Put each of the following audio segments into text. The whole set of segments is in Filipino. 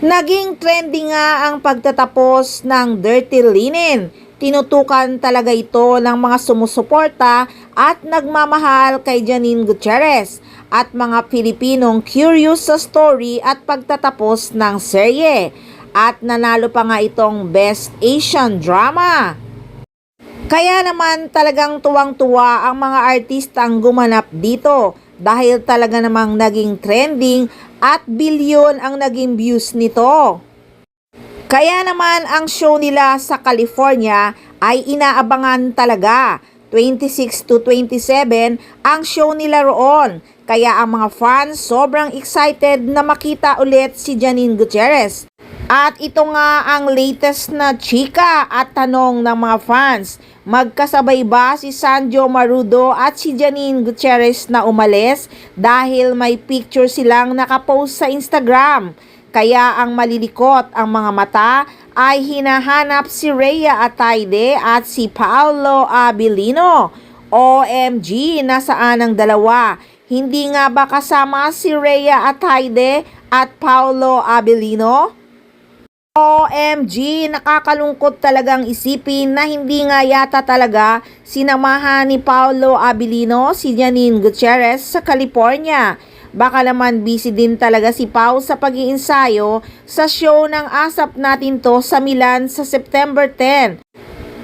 Naging trending nga ang pagtatapos ng Dirty Linen. Tinutukan talaga ito ng mga sumusuporta at nagmamahal kay Janine Gutierrez at mga Pilipinong curious sa story at pagtatapos ng serye. At nanalo pa nga itong Best Asian Drama. Kaya naman talagang tuwang-tuwa ang mga artistang gumanap dito dahil talaga namang naging trending at bilyon ang naging views nito. Kaya naman ang show nila sa California ay inaabangan talaga. 26 to 27 ang show nila roon. Kaya ang mga fans sobrang excited na makita ulit si Janine Gutierrez. At ito nga ang latest na chika at tanong ng mga fans. Magkasabay ba si Sanjo Marudo at si Janine Gutierrez na umalis dahil may picture silang nakapost sa Instagram? Kaya ang malilikot ang mga mata ay hinahanap si Rhea Atayde at si Paolo Abilino. OMG, nasaan ang dalawa? Hindi nga ba kasama si Rhea Atayde at Paolo Abilino? OMG, nakakalungkot talagang isipin na hindi nga yata talaga sinamahan ni Paolo Abilino si Janine Gutierrez sa California. Baka naman busy din talaga si Pao sa pag-iinsayo sa show ng Asap Natin To sa Milan sa September 10.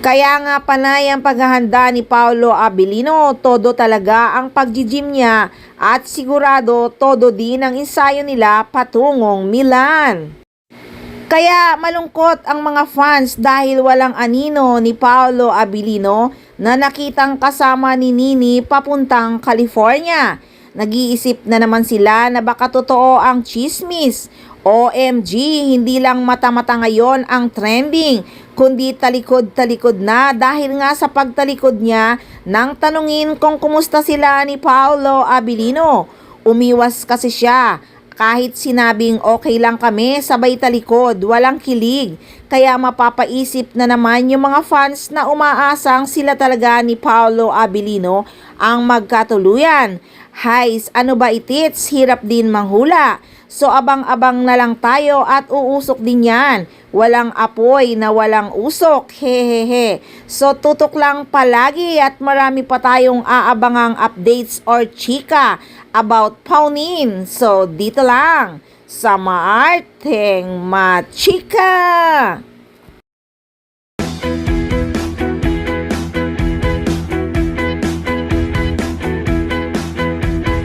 Kaya nga panay ang paghahanda ni Paolo Abilino, todo talaga ang pag-gym niya at sigurado todo din ang ensayo nila patungong Milan. Kaya malungkot ang mga fans dahil walang anino ni Paolo Abilino na nakitang kasama ni Nini papuntang California. Nag-iisip na naman sila na baka totoo ang chismis. OMG, hindi lang mata-mata ngayon ang trending, kundi talikod-talikod na dahil nga sa pagtalikod niya nang tanungin kung kumusta sila ni Paolo Abilino. Umiwas kasi siya. Kahit sinabing okay lang kami, sabay talikod, walang kilig. Kaya mapapaisip na naman yung mga fans na umaasang sila talaga ni Paolo Abilino ang magkatuluyan. Hays, ano ba itits? Hirap din manghula. So abang-abang na lang tayo at uusok din yan. Walang apoy na walang usok, hehehe. So tutok lang palagi at marami pa tayong aabangang updates or chika about Paunin. So dito lang sa Maarteng Machika.